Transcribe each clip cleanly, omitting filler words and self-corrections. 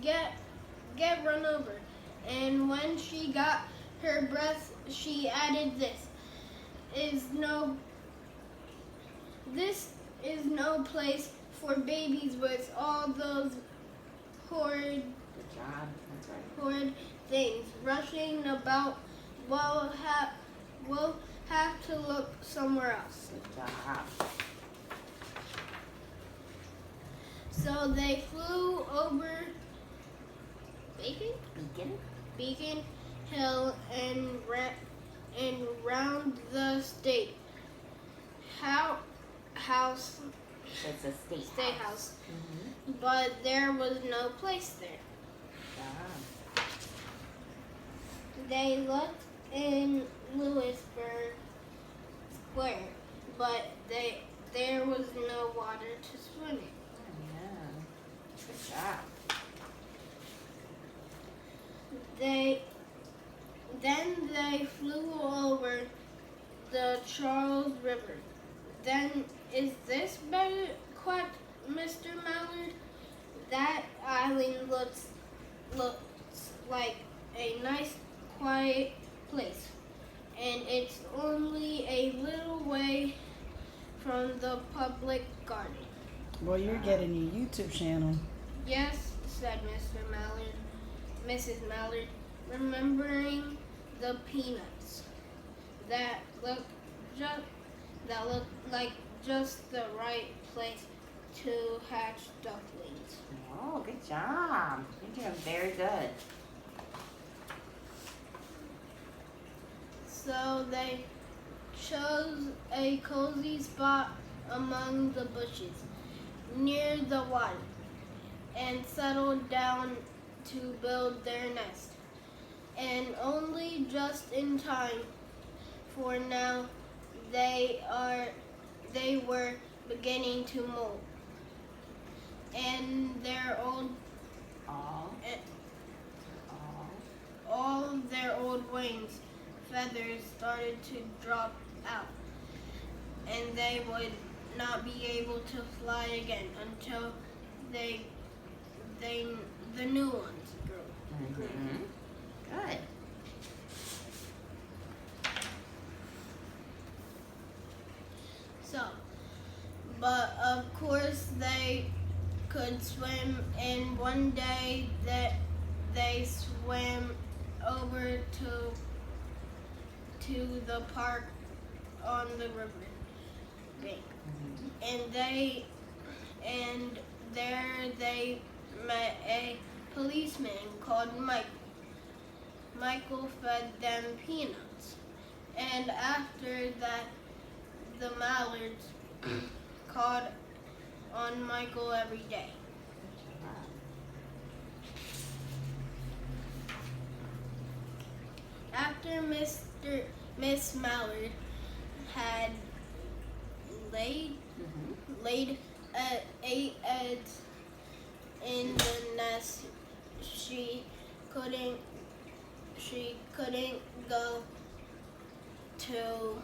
get run over. And when she got her breath, she added, is no this is no place for babies with all those horrid Good job. That's right. horrid things rushing about. We'll have to look somewhere else. Good job. So they flew over Beacon? Beacon Hill and round the house It's a state house. Mm-hmm. But there was no place there. Job. They looked in Lewisburg Square, but there was no water to swim in. Yeah. Good job. Then they flew over the Charles River. Then, is this better? Quacked Mr. Mallard. That island looks like a nice, quiet place, and it's only a little way from the public garden. Well, you're getting your YouTube channel. Yes, said Mrs. Mallard, remembering the peanuts that looked like just the right place to hatch ducklings. Oh, good job. You're doing very good. So they chose a cozy spot among the bushes near the water and settled down to build their nest. And only just in time, for now they were beginning to molt, and their all their old wings feathers started to drop out, and they would not be able to fly again until the new ones grew. Mm-hmm. Good. So, but of course they could swim, and one day that they swam over to the park on the river bank, and there they met a policeman called Michael. Michael fed them peanuts, and after that, the Mallards called on Michael every day. After Miss Mallard had laid 8 eggs in the nest, she couldn't go to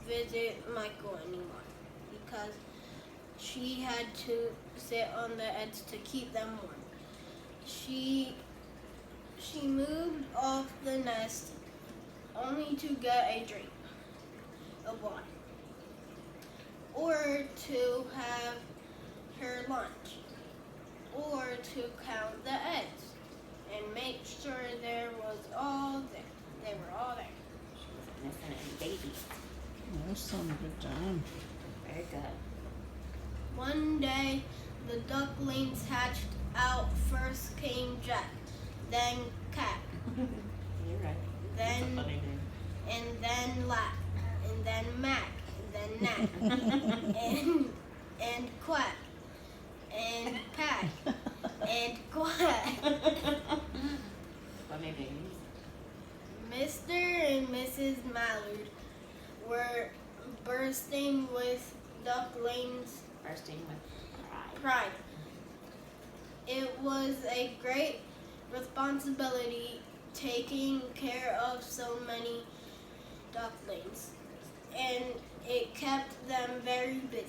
visit Michael anymore because she had to sit on the eggs to keep them warm. She moved off the nest only to get a drink of water or to have her lunch or to count the eggs and make sure they were all there. Missing any babies. That's done a good job. Very good. One day, the ducklings hatched out. First came Jack, then Cat, You're right. then That's a funny name. and then Lap, and then Mac, and then Knack, and Quack, and Pack, and Quack. Funny names. Mr. and Mrs. Mallard were bursting with ducklings Bursting with pride. pride. It was a great responsibility taking care of so many ducklings, and it kept them very busy.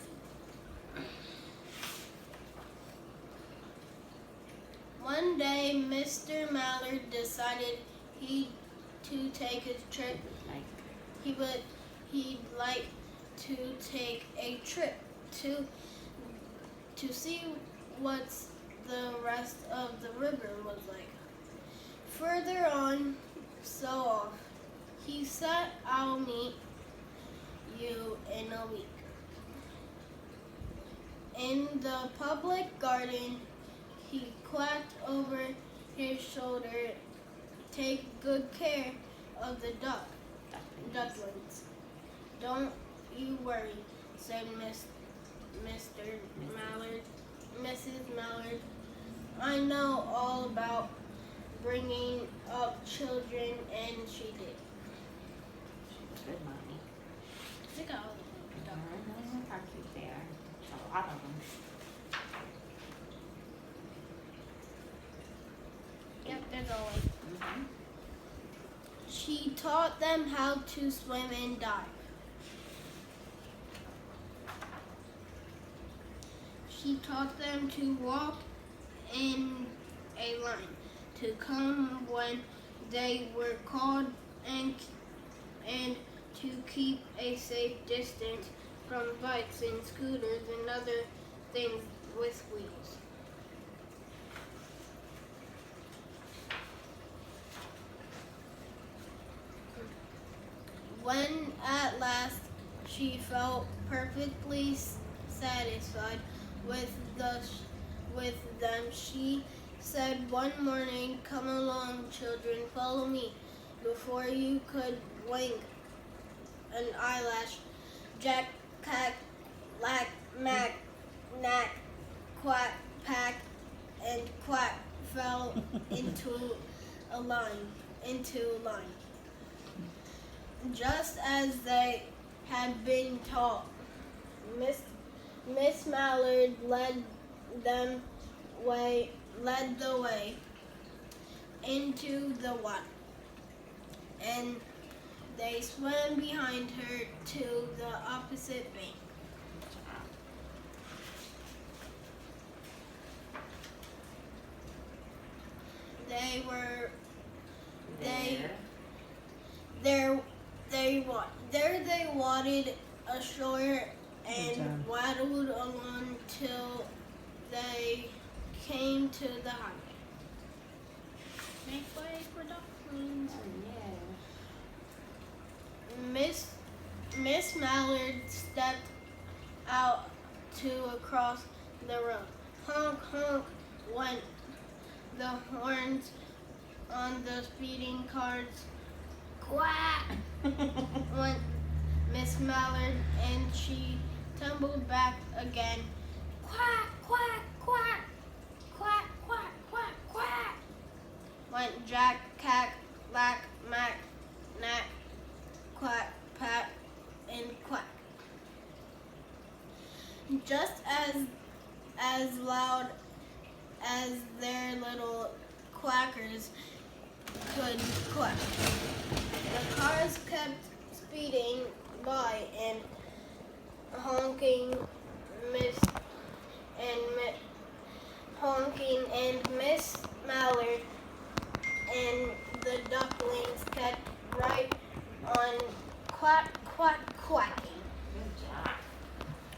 One day, Mr. Mallard decided to take a trip. He'd like to take a trip to see what the rest of the river was like. Further on, so off, he said, "I'll meet you in a week." In the public garden, he quacked over his shoulder, "Take good care of the ducklings. Don't you worry," said Mr. Mallard. Mrs. Mallard, "I know all about bringing up children," and she did. Good mommy. Look at all the ducklings. How cute they are. A lot of them. Yep, there's always. Mm-hmm. She taught them how to swim and dive. She taught them to walk in a line, to come when they were called, and to keep a safe distance from bikes and scooters and other things with wheels. When at last she felt perfectly satisfied with them, she said one morning, "Come along, children, follow me." Before you could wink an eyelash, Jack, Cack, Lack, Mack, Knack, Quack, Pack, and Quack fell into a line. Just as they had been taught, Miss Mallard led the way into the water, and they swam behind her to the opposite bank. There they waded ashore and waddled along till they came to the highway. Make way for ducklings. Oh, yeah. Miss Mallard stepped out to across the road. Honk, honk went the horns on the speeding cars. Quack went Miss Mallard, and she tumbled back again. Quack, quack, quack, quack, quack, quack, quack went Jack, Cack, Lack, Mack, Knack, Quack, Pat, and Quack. Just as loud as their little quackers could quack. The cars kept speeding by and honking, and Miss Mallard and the ducklings kept right on quack, quack, quacking. Good job.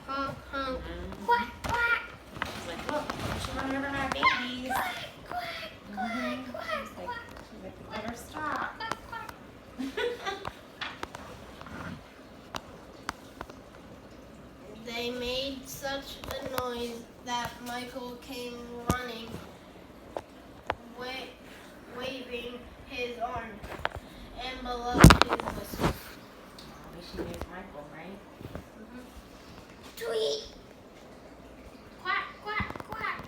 Honk, honk, Mhm. quack, quack, It's like, look, she run over my babies. quack, quack, quack, quack, She's like, quack, you better stop. quack, quack. They made such a noise that Michael came running, waving his arms and blowing his whistle. At least she knows Michael, right? Tweet! Quack, quack, quack,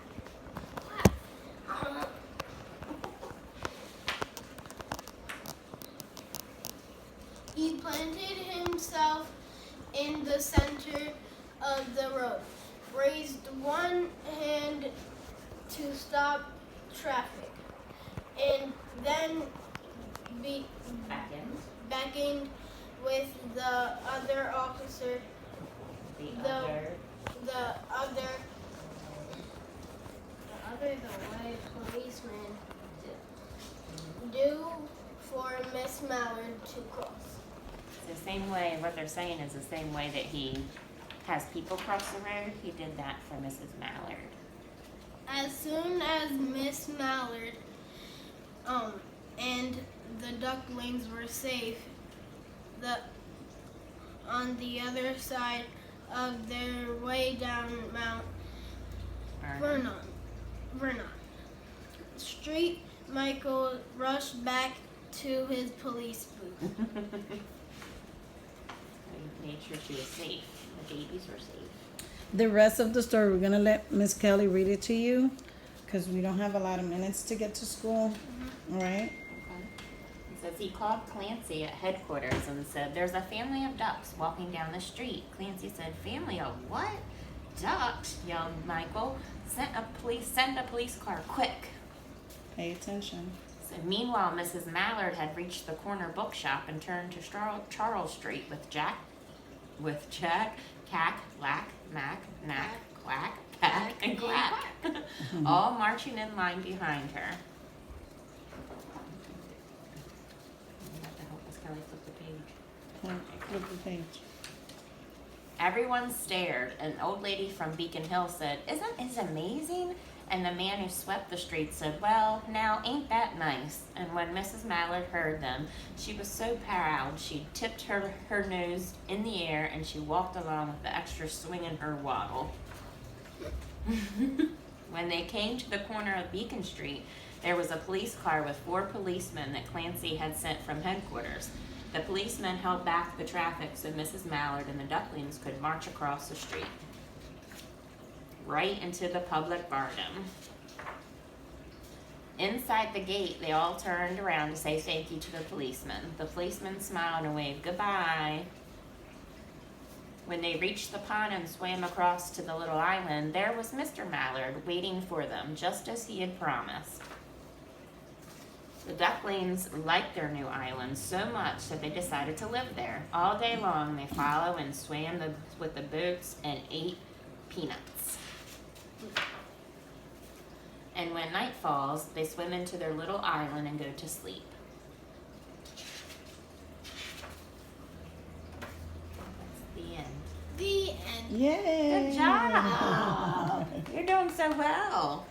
quack. He planted himself in the center of the road, raised one hand to stop traffic, and then beckoned with the other officer. The other. The other What is a white policeman do for Miss Mallard to cross? It's the same way, what they're saying is the same way that he has people cross the road, he did that for Mrs. Mallard. As soon as Miss Mallard and the ducklings were safe, on the other side of their way down Mount Vernon Street, Michael rushed back to his police booth. He made sure she was safe. The babies were safe. The rest of the story, we're gonna let Miss Kelly read it to you, cause we don't have a lot of minutes to get to school. All right. Okay. It says he called Clancy at headquarters and said, "There's a family of ducks walking down the street." Clancy said, "Family of what? Ducks?" yelled Michael. Send a police car, quick. Pay attention. So meanwhile, Mrs. Mallard had reached the corner bookshop and turned to Charles Street with Jack, Cack, Lack, Mac, Knack, Quack, Pack, and Quack, all marching in line behind her. You have to help Miss Kelly flip the page. Flip the page. Everyone stared. An old lady from Beacon Hill said, "Isn't it amazing?" And the man who swept the street said, "Well, now ain't that nice?" And when Mrs. Mallard heard them, she was so proud she tipped her nose in the air and she walked along with the extra swing in her waddle. When they came to the corner of Beacon Street, there was a police car with 4 policemen that Clancy had sent from headquarters. The policemen held back the traffic so Mrs. Mallard and the ducklings could march across the street, right into the public garden. Inside the gate, they all turned around to say thank you to the policemen. The policemen smiled and waved goodbye. When they reached the pond and swam across to the little island, there was Mr. Mallard waiting for them, just as he had promised. The ducklings liked their new island so much that they decided to live there. All day long, they followed and swam with the boats and ate peanuts. And when night falls, they swim into their little island and go to sleep. That's the end. The end. Yay! Good job! You're doing so well.